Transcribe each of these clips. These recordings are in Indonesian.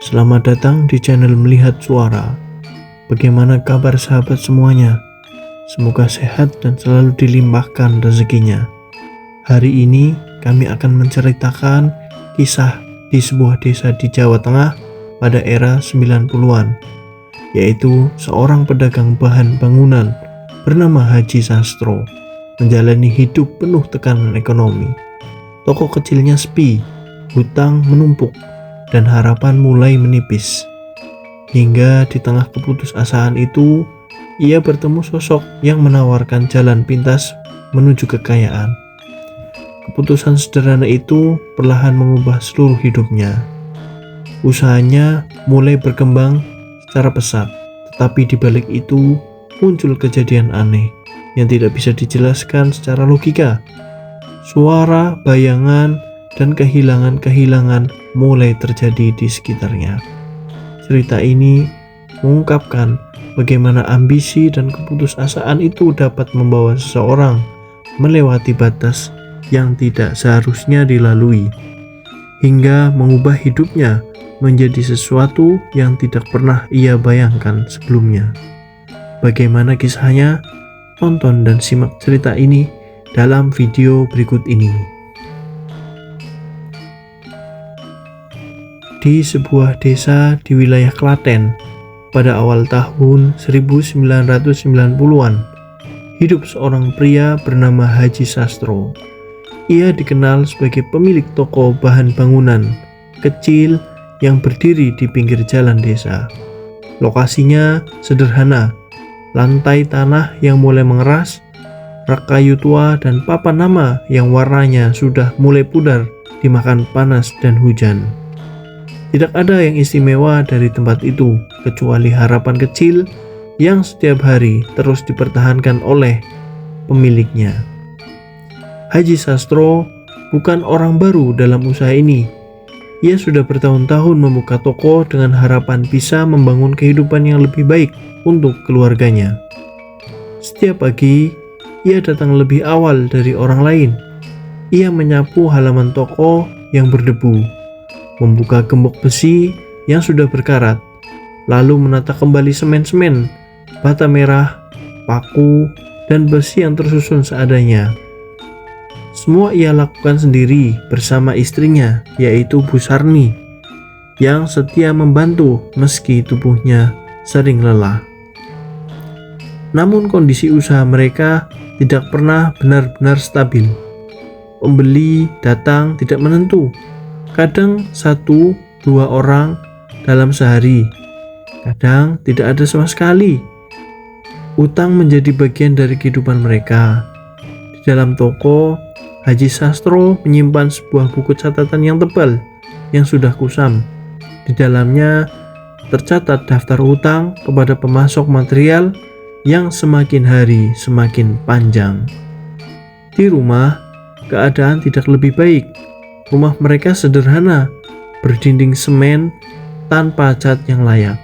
Selamat datang di channel Melihat Suara. Bagaimana kabar sahabat semuanya? Semoga sehat dan selalu dilimpahkan rezekinya. Hari ini kami akan menceritakan kisah di sebuah desa di Jawa Tengah pada era 90-an, yaitu seorang pedagang bahan bangunan bernama Haji Sastro menjalani hidup penuh tekanan ekonomi. Toko kecilnya sepi, hutang menumpuk, dan harapan mulai menipis. Hingga di tengah keputusasaan itu, ia bertemu sosok yang menawarkan jalan pintas menuju kekayaan. Keputusan sederhana itu perlahan mengubah seluruh hidupnya. Usahanya mulai berkembang secara pesat, tetapi di balik itu muncul kejadian aneh yang tidak bisa dijelaskan secara logika. Suara, bayangan, dan kehilangan-kehilangan mulai terjadi di sekitarnya. Cerita ini mengungkapkan bagaimana ambisi dan keputusasaan itu dapat membawa seseorang melewati batas yang tidak seharusnya dilalui, hingga mengubah hidupnya menjadi sesuatu yang tidak pernah ia bayangkan sebelumnya. Bagaimana kisahnya? Tonton dan simak cerita ini dalam video berikut ini. Di sebuah desa di wilayah Klaten pada awal tahun 1990-an, hidup seorang pria bernama Haji Sastro. Ia dikenal sebagai pemilik toko bahan bangunan kecil yang berdiri di pinggir jalan desa. Lokasinya sederhana, lantai tanah yang mulai mengeras, rak kayu tua, dan papan nama yang warnanya sudah mulai pudar dimakan panas dan hujan. Tidak ada yang istimewa dari tempat itu, kecuali harapan kecil yang setiap hari terus dipertahankan oleh pemiliknya. Haji Sastro bukan orang baru dalam usaha ini. Ia sudah bertahun-tahun membuka toko dengan harapan bisa membangun kehidupan yang lebih baik untuk keluarganya. Setiap pagi, ia datang lebih awal dari orang lain. Ia menyapu halaman toko yang berdebu, membuka gembok besi yang sudah berkarat, lalu menata kembali semen-semen, bata merah, paku, dan besi yang tersusun seadanya. Semua ia lakukan sendiri bersama istrinya, yaitu Bu Sarni, yang setia membantu meski tubuhnya sering lelah. Namun kondisi usaha mereka tidak pernah benar-benar stabil. Pembeli datang tidak menentu, kadang 1-2 orang dalam sehari, kadang tidak ada sama sekali. Utang menjadi bagian dari kehidupan mereka. Di dalam toko, Haji Sastro menyimpan sebuah buku catatan yang tebal yang sudah kusam. Di dalamnya tercatat daftar hutang kepada pemasok material yang semakin hari semakin panjang. Di rumah, keadaan tidak lebih baik. Rumah mereka sederhana, berdinding semen tanpa cat yang layak.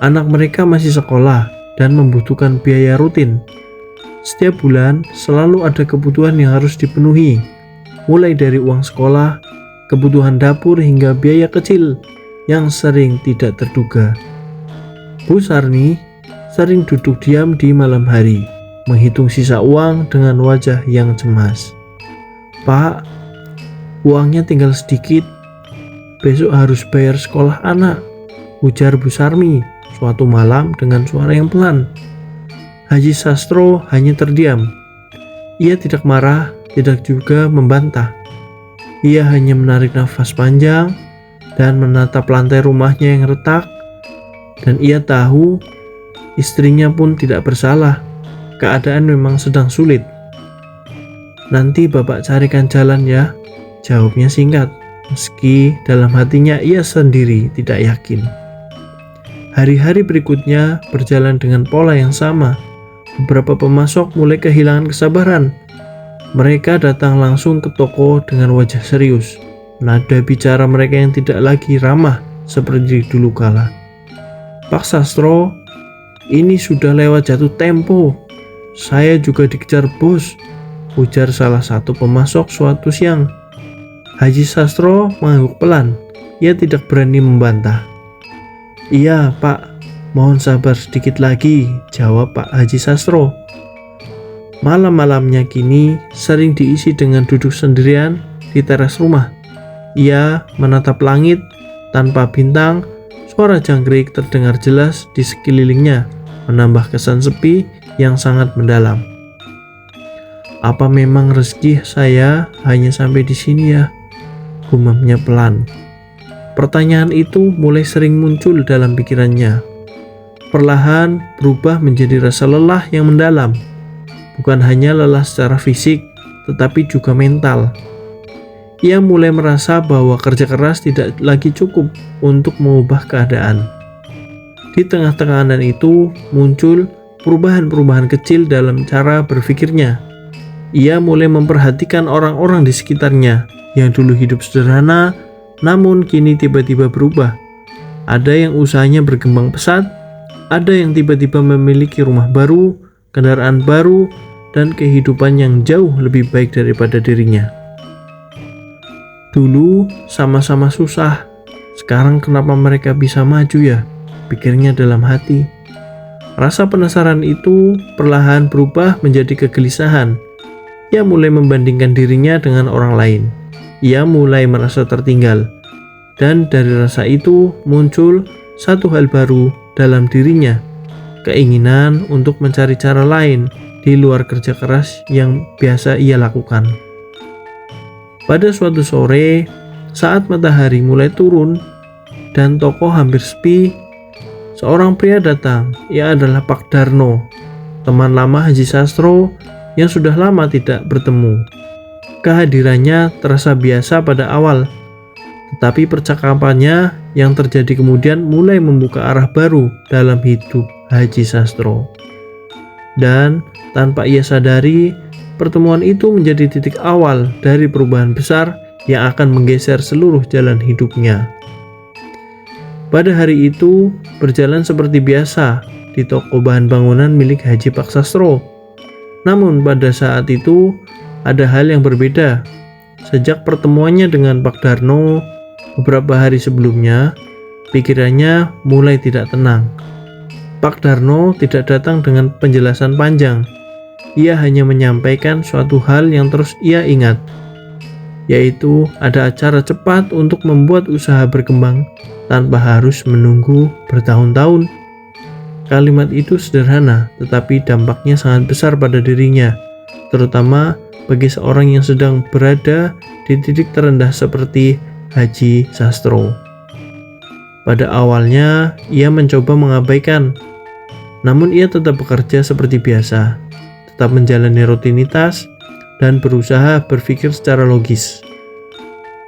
Anak mereka masih sekolah dan membutuhkan biaya rutin. Setiap bulan selalu ada kebutuhan yang harus dipenuhi, mulai dari uang sekolah, kebutuhan dapur, hingga biaya kecil yang sering tidak terduga. Bu Sarni sering duduk diam di malam hari, menghitung sisa uang dengan wajah yang cemas. "Pak, uangnya tinggal sedikit. Besok harus bayar sekolah anak," ujar Bu Sarmi suatu malam dengan suara yang pelan. Haji Sastro hanya terdiam. Ia tidak marah, tidak juga membantah. Ia hanya menarik nafas panjang dan menatap lantai rumahnya yang retak. Dan ia tahu istrinya pun tidak bersalah. Keadaan memang sedang sulit. "Nanti Bapak carikan jalan ya," jawabnya singkat, meski dalam hatinya ia sendiri tidak yakin. Hari-hari berikutnya berjalan dengan pola yang sama. Beberapa pemasok mulai kehilangan kesabaran. Mereka datang langsung ke toko dengan wajah serius. Nada bicara mereka yang tidak lagi ramah seperti dulu kala. "Pak Sastro, ini sudah lewat jatuh tempo. Saya juga dikejar bos," ujar salah satu pemasok suatu siang. Haji Sastro mengangguk pelan. ia tidak berani membantah. "Iya, Pak, mohon sabar sedikit lagi," jawab Pak Haji Sastro. Malam-malamnya kini sering diisi dengan duduk sendirian di teras rumah. Ia menatap langit tanpa bintang, suara jangkrik terdengar jelas di sekelilingnya, menambah kesan sepi yang sangat mendalam. "Apa memang rezeki saya hanya sampai di sini ya?" gumamnya pelan. Pertanyaan itu mulai sering muncul dalam pikirannya. Perlahan berubah menjadi rasa lelah yang mendalam. Bukan hanya lelah secara fisik, tetapi juga mental. Ia mulai merasa bahwa kerja keras tidak lagi cukup untuk mengubah keadaan. Di tengah tekanan itu muncul perubahan-perubahan kecil dalam cara berpikirnya. Ia mulai memperhatikan orang-orang di sekitarnya yang dulu hidup sederhana, namun kini tiba-tiba berubah. Ada yang usahanya berkembang pesat, ada yang tiba-tiba memiliki rumah baru, kendaraan baru, dan kehidupan yang jauh lebih baik daripada dirinya. Dulu sama-sama susah, sekarang kenapa mereka bisa maju ya? Pikirnya dalam hati. Rasa penasaran itu perlahan berubah menjadi kegelisahan. Ia mulai membandingkan dirinya dengan orang lain. Ia mulai merasa tertinggal. Dan dari rasa itu muncul satu hal baru dalam dirinya. Keinginan untuk mencari cara lain di luar kerja keras yang biasa ia lakukan. Pada suatu sore, saat matahari mulai turun dan toko hampir sepi, seorang pria datang. Ia adalah Pak Darno, teman lama Haji Sastro yang sudah lama tidak bertemu. Kehadirannya terasa biasa pada awal, tetapi percakapannya yang terjadi kemudian mulai membuka arah baru dalam hidup Haji Sastro. Dan tanpa ia sadari, pertemuan itu menjadi titik awal dari perubahan besar yang akan menggeser seluruh jalan hidupnya. Pada hari itu berjalan seperti biasa di toko bahan bangunan milik Haji Pak Sastro. Namun pada saat itu ada hal yang berbeda. Sejak pertemuannya dengan Pak Darno beberapa hari sebelumnya, pikirannya mulai tidak tenang. Pak Darno tidak datang dengan penjelasan panjang. Ia hanya menyampaikan suatu hal yang terus ia ingat, yaitu ada acara cepat untuk membuat usaha berkembang tanpa harus menunggu bertahun-tahun. Kalimat itu sederhana, tetapi dampaknya sangat besar pada dirinya, terutama bagi seorang yang sedang berada di titik terendah seperti Haji Sastro. Pada awalnya, ia mencoba mengabaikan, namun ia tetap bekerja seperti biasa, tetap menjalani rutinitas, dan berusaha berpikir secara logis.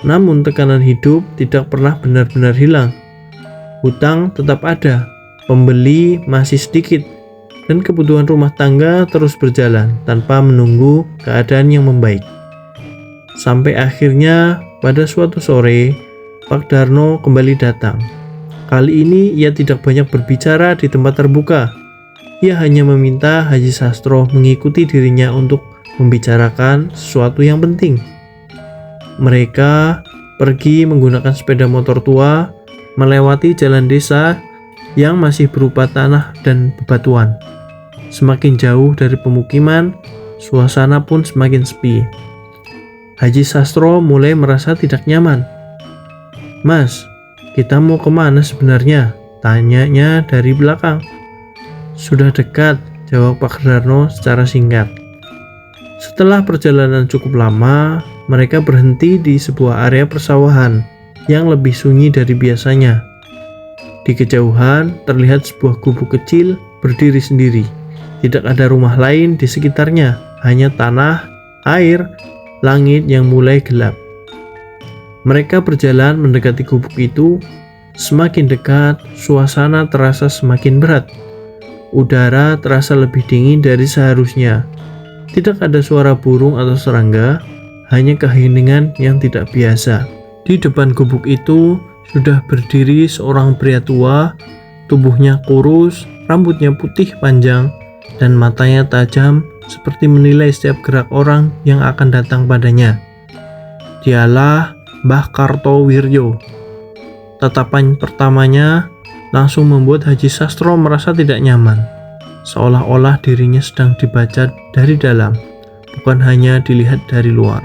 Namun tekanan hidup tidak pernah benar-benar hilang. Hutang tetap ada, pembeli masih sedikit, dan kebutuhan rumah tangga terus berjalan tanpa menunggu keadaan yang membaik. Sampai akhirnya pada suatu sore, Pak Darno kembali datang. Kali ini ia tidak banyak berbicara di tempat terbuka. Ia hanya meminta Haji Sastro mengikuti dirinya untuk membicarakan sesuatu yang penting. Mereka pergi menggunakan sepeda motor tua, melewati jalan desa yang masih berupa tanah dan bebatuan. Semakin jauh dari pemukiman, suasana pun semakin sepi. Haji Sastro mulai merasa tidak nyaman. "Mas, kita mau kemana sebenarnya?" tanyanya dari belakang. "Sudah dekat," jawab Pak Darno secara singkat. Setelah perjalanan cukup lama, mereka berhenti di sebuah area persawahan yang lebih sunyi dari biasanya. Di kejauhan terlihat sebuah gubuk kecil berdiri sendiri. Tidak ada rumah lain di sekitarnya, hanya tanah, air, langit yang mulai gelap. Mereka berjalan mendekati gubuk itu. Semakin dekat, suasana terasa semakin berat. Udara terasa lebih dingin dari seharusnya. Tidak ada suara burung atau serangga, hanya keheningan yang tidak biasa. Di depan gubuk itu sudah berdiri seorang pria tua, tubuhnya kurus, rambutnya putih panjang, dan matanya tajam seperti menilai setiap gerak orang yang akan datang padanya. Dialah Mbah Kartowiryo, Tatapan pertamanya langsung membuat Haji Sastro merasa tidak nyaman, seolah-olah dirinya sedang dibaca dari dalam, bukan hanya dilihat dari luar.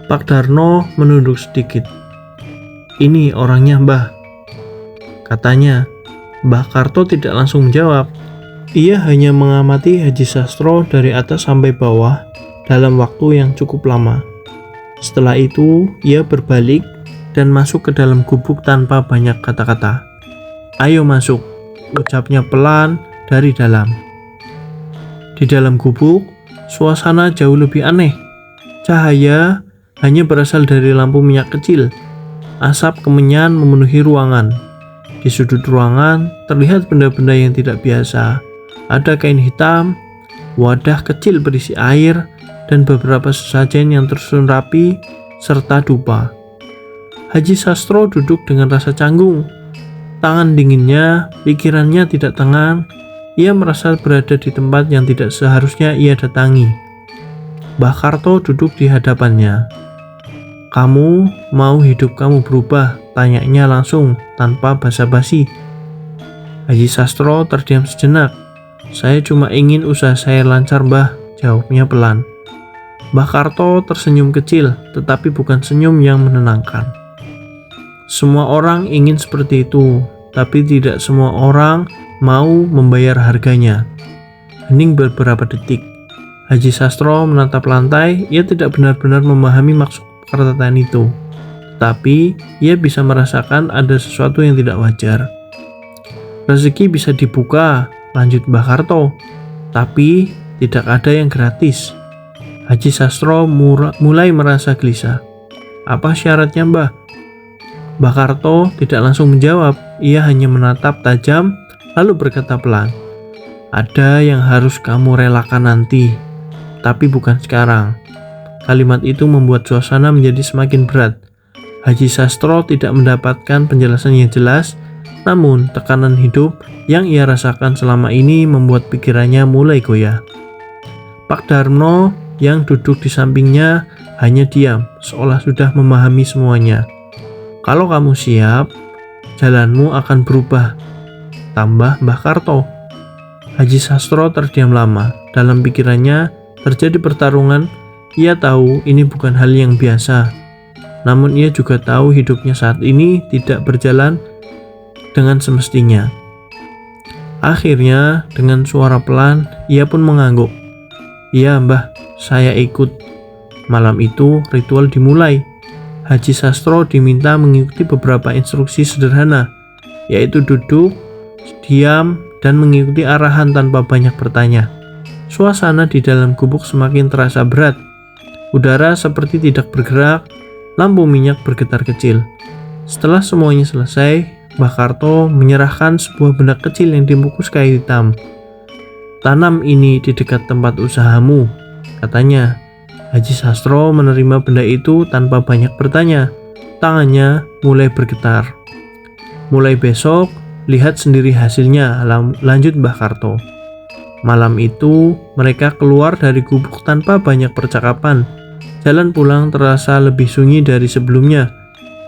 Pak Darno menunduk sedikit. "Ini orangnya, Mbah," katanya. Mbah Karto tidak langsung menjawab. Ia hanya mengamati Haji Sastro dari atas sampai bawah dalam waktu yang cukup lama. Setelah itu, ia berbalik dan masuk ke dalam gubuk tanpa banyak kata-kata. "Ayo masuk," ucapnya pelan dari dalam. Di dalam gubuk, suasana jauh lebih aneh. Cahaya hanya berasal dari lampu minyak kecil. Asap kemenyan memenuhi ruangan. Di sudut ruangan terlihat benda-benda yang tidak biasa. Ada kain hitam, wadah kecil berisi air, dan beberapa sesajen yang tersusun rapi, serta dupa. Haji Sastro duduk dengan rasa canggung. Tangan dinginnya, pikirannya tidak tenang. Ia merasa berada di tempat yang tidak seharusnya ia datangi. Mbah Karto duduk di hadapannya. "Kamu mau hidup kamu berubah?" tanyanya langsung tanpa basa-basi. Haji Sastro terdiam sejenak. "Saya cuma ingin usaha saya lancar, Mbah," jawabnya pelan. Mbah Karto tersenyum kecil, tetapi bukan senyum yang menenangkan. "Semua orang ingin seperti itu, tapi tidak semua orang mau membayar harganya." Hening beberapa detik. Haji Sastro menatap lantai. Ia tidak benar-benar memahami maksud perkataan itu, tapi ia bisa merasakan ada sesuatu yang tidak wajar. "Rezeki bisa dibuka," lanjut Mbah Karto, "tapi tidak ada yang gratis." Haji Sastro mulai merasa gelisah. "Apa syaratnya, Mbah?" Mbah Karto tidak langsung menjawab. Ia hanya menatap tajam, lalu berkata pelan, "Ada yang harus kamu relakan nanti, tapi bukan sekarang." Kalimat itu membuat suasana menjadi semakin berat. Haji Sastro tidak mendapatkan penjelasan yang jelas, namun tekanan hidup yang ia rasakan selama ini membuat pikirannya mulai goyah. Pak Darno yang duduk di sampingnya hanya diam, seolah sudah memahami semuanya. "Kalau kamu siap, jalanmu akan berubah," tambah Mbah Karto. Haji Sastro terdiam lama. Dalam pikirannya terjadi pertarungan. Ia tahu ini bukan hal yang biasa, namun ia juga tahu hidupnya saat ini tidak berjalan dengan semestinya. Akhirnya, dengan suara pelan, ia pun mengangguk. "Iya, Mbah, saya ikut." Malam itu, ritual dimulai. Haji Sastro diminta mengikuti beberapa instruksi sederhana, yaitu duduk, diam, dan mengikuti arahan tanpa banyak bertanya. Suasana di dalam gubuk semakin terasa berat. Udara seperti tidak bergerak, lampu minyak bergetar kecil. Setelah semuanya selesai, Mbah Karto menyerahkan sebuah benda kecil yang dibungkus kain hitam. "Tanam ini di dekat tempat usahamu," katanya. Haji Sastro menerima benda itu tanpa banyak bertanya. Tangannya mulai bergetar. "Mulai besok, lihat sendiri hasilnya," lanjut Mbah Karto. Malam itu, mereka keluar dari gubuk tanpa banyak percakapan. Jalan pulang terasa lebih sunyi dari sebelumnya.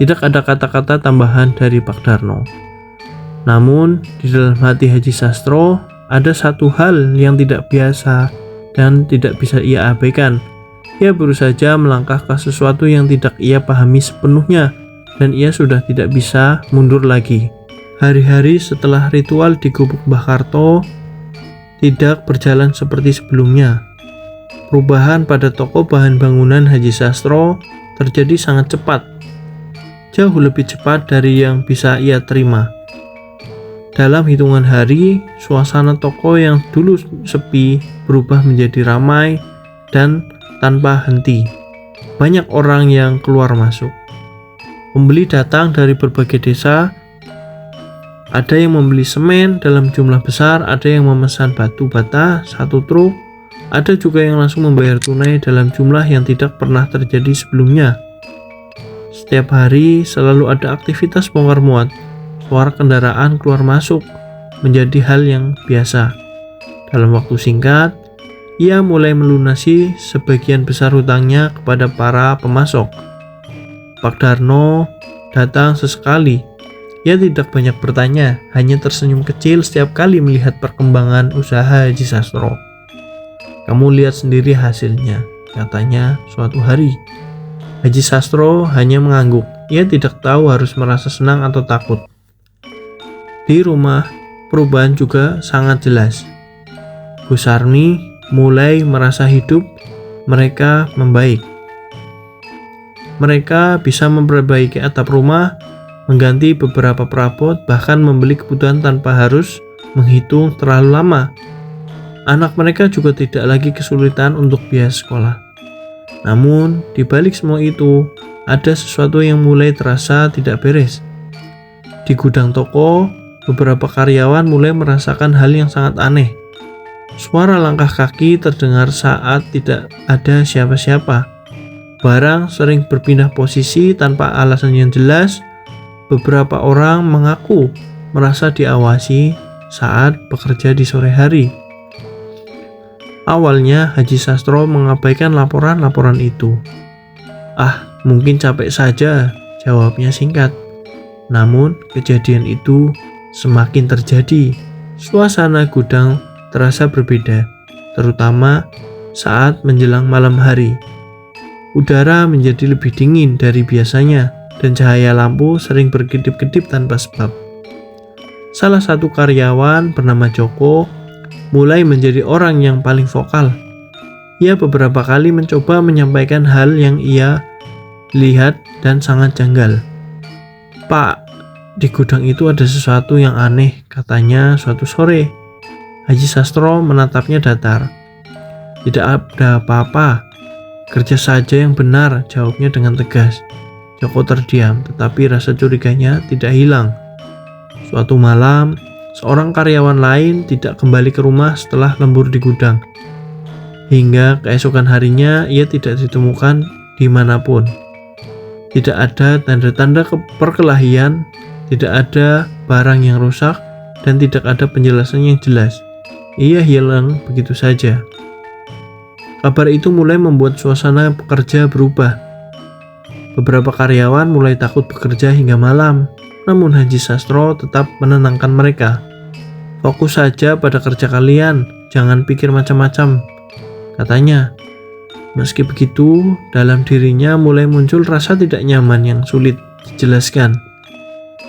Tidak ada kata-kata tambahan dari Pak Darno. Namun, di dalam hati Haji Sastro, ada satu hal yang tidak biasa dan tidak bisa ia abaikan. Ia baru saja melangkah ke sesuatu yang tidak ia pahami sepenuhnya, dan ia sudah tidak bisa mundur lagi. Hari-hari setelah ritual di gubuk Mbah Karto tidak berjalan seperti sebelumnya. Perubahan pada toko bahan bangunan Haji Sastro terjadi sangat cepat, jauh lebih cepat dari yang bisa ia terima. Dalam hitungan hari, suasana toko yang dulu sepi berubah menjadi ramai dan tanpa henti. Banyak orang yang keluar masuk. Pembeli datang dari berbagai desa. Ada yang membeli semen dalam jumlah besar, ada yang memesan batu bata 1 truk, ada juga yang langsung membayar tunai dalam jumlah yang tidak pernah terjadi sebelumnya. Setiap hari selalu ada aktivitas bongkar muat. Suara kendaraan keluar masuk menjadi hal yang biasa. Dalam waktu singkat, ia mulai melunasi sebagian besar hutangnya kepada para pemasok. Pak Darno datang sesekali, Ia tidak banyak bertanya, hanya tersenyum kecil setiap kali melihat perkembangan usaha Haji Sastro. "Kamu lihat sendiri hasilnya," katanya suatu hari. Haji Sastro hanya mengangguk. Ia tidak tahu harus merasa senang atau takut. Di rumah, perubahan juga sangat jelas. Bu Sarni mulai merasa hidup, mereka membaik. Mereka bisa memperbaiki atap rumah, mengganti beberapa perabot, bahkan membeli kebutuhan tanpa harus menghitung terlalu lama. Anak mereka juga tidak lagi kesulitan untuk biaya sekolah. Namun, di balik semua itu, ada sesuatu yang mulai terasa tidak beres. Di gudang toko, beberapa karyawan mulai merasakan hal yang sangat aneh. Suara langkah kaki terdengar saat tidak ada siapa-siapa. Barang sering berpindah posisi tanpa alasan yang jelas. Beberapa orang mengaku merasa diawasi saat bekerja di sore hari. Awalnya Haji Sastro mengabaikan laporan-laporan itu. Mungkin capek saja, jawabnya singkat. Namun kejadian itu semakin terjadi. Suasana gudang terasa berbeda, terutama saat menjelang malam hari. Udara menjadi lebih dingin dari biasanya, dan cahaya lampu sering berkedip-kedip tanpa sebab. Salah satu karyawan bernama Joko mulai menjadi orang yang paling vokal. Ia beberapa kali mencoba menyampaikan hal yang ia lihat dan sangat janggal. "Pak, di gudang itu ada sesuatu yang aneh," katanya suatu sore. Haji Sastro menatapnya datar. "Tidak ada apa-apa, kerja saja yang benar," jawabnya dengan tegas. Joko terdiam, tetapi rasa curiganya tidak hilang. Suatu malam, seorang karyawan lain tidak kembali ke rumah setelah lembur di gudang. Hingga keesokan harinya, ia tidak ditemukan dimanapun. Tidak ada tanda-tanda perkelahian, tidak ada barang yang rusak, dan tidak ada penjelasan yang jelas. Ia hilang begitu saja. Kabar itu mulai membuat suasana pekerja berubah. Beberapa karyawan mulai takut bekerja hingga malam, namun Haji Sastro tetap menenangkan mereka. "Fokus saja pada kerja kalian, jangan pikir macam-macam," katanya. Meski begitu, dalam dirinya mulai muncul rasa tidak nyaman yang sulit dijelaskan.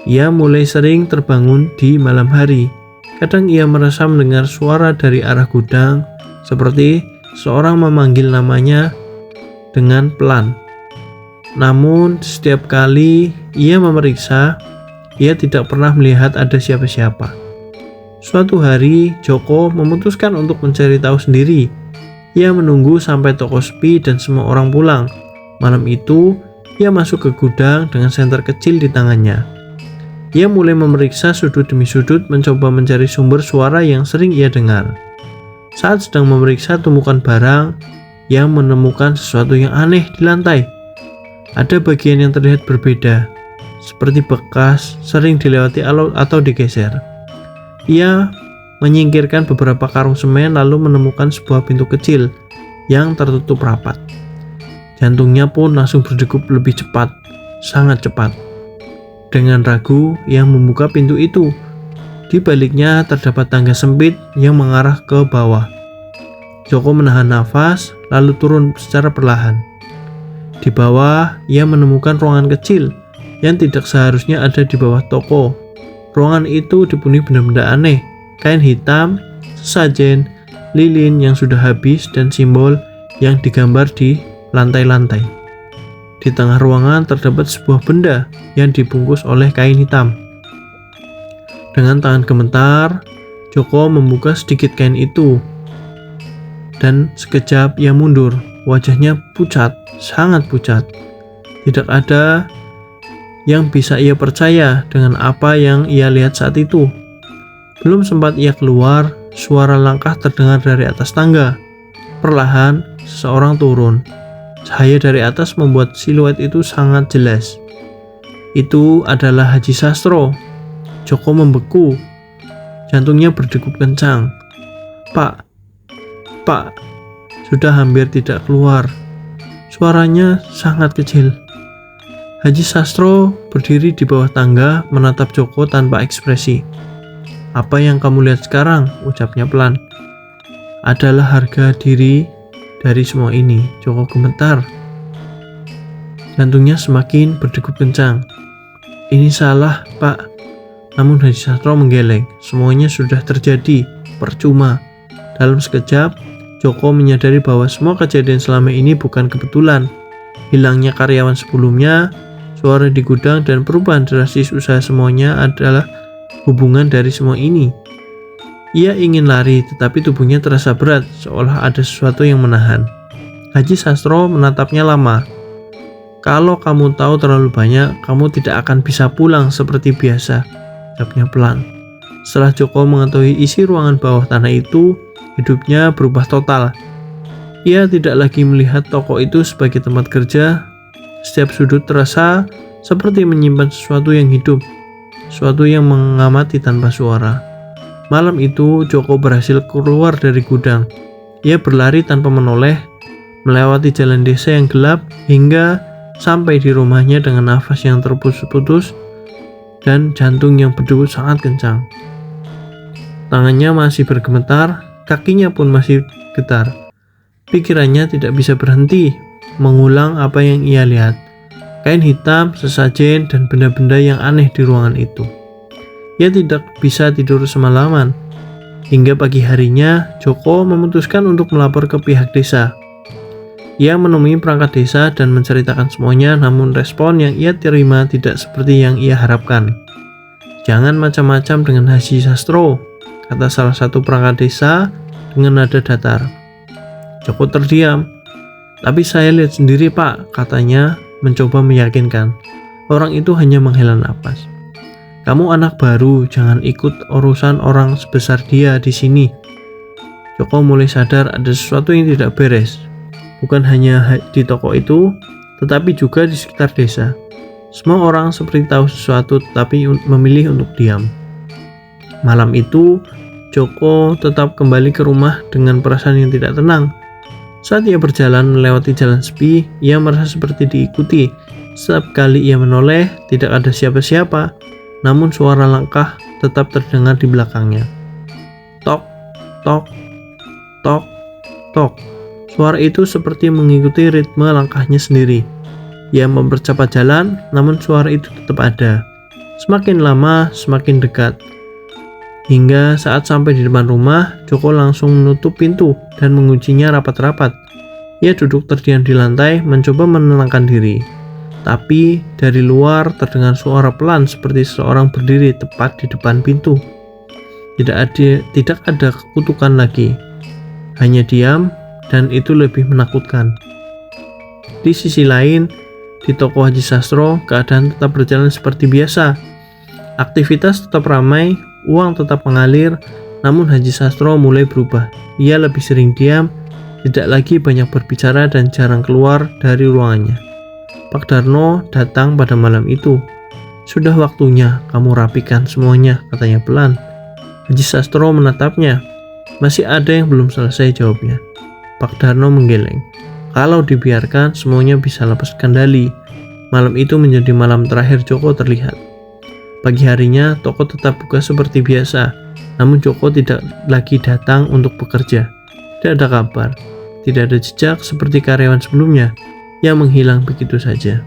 Ia mulai sering terbangun di malam hari. Kadang ia merasa mendengar suara dari arah gudang, seperti seorang memanggil namanya dengan pelan. Namun, setiap kali ia memeriksa, ia tidak pernah melihat ada siapa-siapa. Suatu hari, Joko memutuskan untuk mencari tahu sendiri. Ia menunggu sampai toko sepi dan semua orang pulang. Malam itu, ia masuk ke gudang dengan senter kecil di tangannya. Ia mulai memeriksa sudut demi sudut, mencoba mencari sumber suara yang sering ia dengar. Saat sedang memeriksa tumpukan barang, ia menemukan sesuatu yang aneh di lantai. Ada bagian yang terlihat berbeda, seperti bekas sering dilewati atau digeser. Ia menyingkirkan beberapa karung semen lalu menemukan sebuah pintu kecil yang tertutup rapat. Jantungnya pun langsung berdegup lebih cepat, sangat cepat. Dengan ragu, ia membuka pintu itu. Di baliknya terdapat tangga sempit yang mengarah ke bawah. Joko menahan nafas lalu turun secara perlahan. Di bawah, ia menemukan ruangan kecil yang tidak seharusnya ada di bawah toko. Ruangan itu dipenuhi benda-benda aneh, kain hitam, sesajen, lilin yang sudah habis, dan simbol yang digambar di lantai-lantai. Di tengah ruangan terdapat sebuah benda yang dibungkus oleh kain hitam. Dengan tangan gemetar, Joko membuka sedikit kain itu. Dan sekejap ia mundur, wajahnya pucat, sangat pucat. Tidak ada yang bisa ia percaya dengan apa yang ia lihat saat itu. Belum sempat ia keluar, suara langkah terdengar dari atas tangga. Perlahan, seseorang turun. Cahaya dari atas membuat siluet itu sangat jelas. Itu adalah Haji Sastro. Joko membeku. Jantungnya berdegup kencang. Pak, sudah hampir tidak keluar. Suaranya sangat kecil. Haji Sastro berdiri di bawah tangga menatap Joko tanpa ekspresi. "Apa yang kamu lihat sekarang?" ucapnya pelan. "Adalah harga diri dari semua ini." Joko gemetar. Jantungnya semakin berdegup kencang. "Ini salah, Pak." Namun Haji Sastro menggeleng. Semuanya sudah terjadi, percuma. Dalam sekejap, Joko menyadari bahwa semua kejadian selama ini bukan kebetulan. Hilangnya karyawan sebelumnya, suara di gudang, dan perubahan drastis usaha semuanya adalah hubungan dari semua ini. Ia ingin lari, tetapi tubuhnya terasa berat, seolah ada sesuatu yang menahan. Haji Sastro menatapnya lama. "Kalau kamu tahu terlalu banyak, kamu tidak akan bisa pulang seperti biasa," ucapnya pelan. Setelah Joko mengetahui isi ruangan bawah tanah itu, hidupnya berubah total. Ia tidak lagi melihat toko itu sebagai tempat kerja. Setiap sudut terasa seperti menyimpan sesuatu yang hidup, sesuatu yang mengamati tanpa suara. Malam itu, Joko berhasil keluar dari gudang. Ia berlari tanpa menoleh, melewati jalan desa yang gelap, hingga sampai di rumahnya dengan nafas yang terputus-putus dan jantung yang berdegup sangat kencang. Tangannya masih bergemetar, kakinya pun masih getar. Pikirannya tidak bisa berhenti mengulang apa yang ia lihat. Kain hitam, sesajen, dan benda-benda yang aneh di ruangan itu. Ia tidak bisa tidur semalaman. Hingga pagi harinya, Joko memutuskan untuk melapor ke pihak desa. Ia menemui perangkat desa dan menceritakan semuanya, namun respon yang ia terima tidak seperti yang ia harapkan. "Jangan macam-macam dengan Haji Sastro," kata salah satu perangkat desa dengan nada datar. Joko terdiam. "Tapi saya lihat sendiri, Pak," katanya mencoba meyakinkan. Orang itu hanya menghela napas. "Kamu anak baru, jangan ikut urusan orang sebesar dia di sini." Joko mulai sadar ada sesuatu yang tidak beres. Bukan hanya di toko itu, tetapi juga di sekitar desa. Semua orang seperti tahu sesuatu tetapi memilih untuk diam. Malam itu, Joko tetap kembali ke rumah dengan perasaan yang tidak tenang. Saat ia berjalan melewati jalan sepi, ia merasa seperti diikuti. Setiap kali ia menoleh, tidak ada siapa-siapa, namun suara langkah tetap terdengar di belakangnya. Tok, tok, tok, tok. Suara itu seperti mengikuti ritme langkahnya sendiri. Ia mempercepat jalan, namun suara itu tetap ada. Semakin lama, semakin dekat. Hingga saat sampai di depan rumah, Joko langsung menutup pintu dan menguncinya rapat-rapat. Ia duduk terdiam di lantai, mencoba menenangkan diri. Tapi dari luar terdengar suara pelan seperti seseorang berdiri tepat di depan pintu. Tidak ada kutukan lagi, hanya diam, dan itu lebih menakutkan. Di sisi lain, di toko Haji Sastro, keadaan tetap berjalan seperti biasa. Aktivitas tetap ramai, uang tetap mengalir, namun Haji Sastro mulai berubah. Ia lebih sering diam, tidak lagi banyak berbicara, dan jarang keluar dari ruangannya. Pak Darno datang pada malam itu. "Sudah waktunya kamu rapikan semuanya," katanya pelan. Haji Sastro menatapnya. "Masih ada yang belum selesai," jawabnya. Pak Darno menggeleng. Kalau dibiarkan, semuanya bisa lepas kendali. Malam itu menjadi malam terakhir Joko terlihat. Pagi harinya, toko tetap buka seperti biasa, namun Joko tidak lagi datang untuk bekerja. Tidak ada kabar, tidak ada jejak seperti karyawan sebelumnya yang menghilang begitu saja.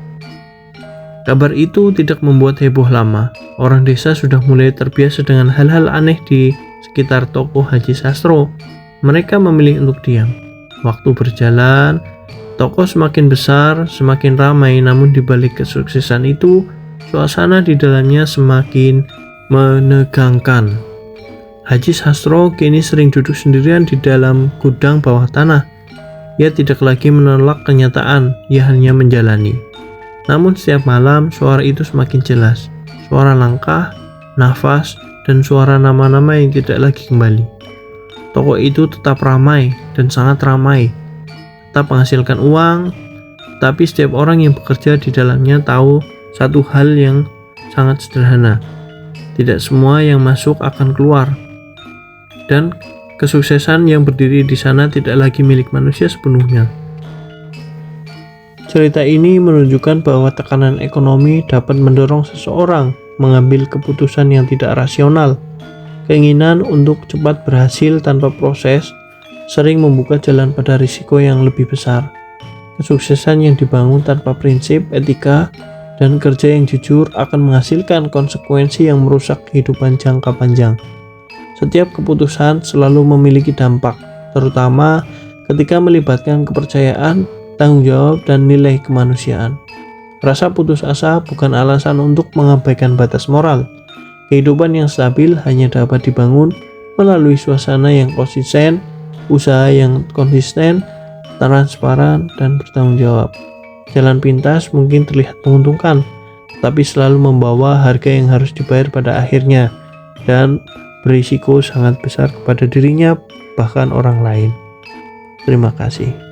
Kabar itu tidak membuat heboh lama. Orang desa sudah mulai terbiasa dengan hal-hal aneh di sekitar toko Haji Sastro. Mereka memilih untuk diam. Waktu berjalan, toko semakin besar, semakin ramai, namun di balik kesuksesan itu, suasana di dalamnya semakin menegangkan. Haji Sastro kini sering duduk sendirian di dalam gudang bawah tanah. Ia tidak lagi menolak kenyataan, ia hanya menjalani. Namun setiap malam, suara itu semakin jelas. Suara langkah, nafas, dan suara nama-nama yang tidak lagi kembali. Toko itu tetap ramai dan sangat ramai, tetap menghasilkan uang, tapi setiap orang yang bekerja di dalamnya tahu satu hal yang sangat sederhana: tidak semua yang masuk akan keluar, dan kesuksesan yang berdiri di sana tidak lagi milik manusia sepenuhnya. Cerita ini menunjukkan bahwa tekanan ekonomi dapat mendorong seseorang mengambil keputusan yang tidak rasional. Keinginan untuk cepat berhasil tanpa proses sering membuka jalan pada risiko yang lebih besar. Kesuksesan yang dibangun tanpa prinsip, etika, dan kerja yang jujur akan menghasilkan konsekuensi yang merusak kehidupan jangka panjang. Setiap keputusan selalu memiliki dampak, terutama ketika melibatkan kepercayaan, tanggung jawab, dan nilai kemanusiaan. Rasa putus asa bukan alasan untuk mengabaikan batas moral. Kehidupan yang stabil hanya dapat dibangun melalui suasana yang konsisten, usaha yang konsisten, transparan, dan bertanggung jawab. Jalan pintas mungkin terlihat menguntungkan, tapi selalu membawa harga yang harus dibayar pada akhirnya dan berisiko sangat besar kepada dirinya bahkan orang lain. Terima kasih.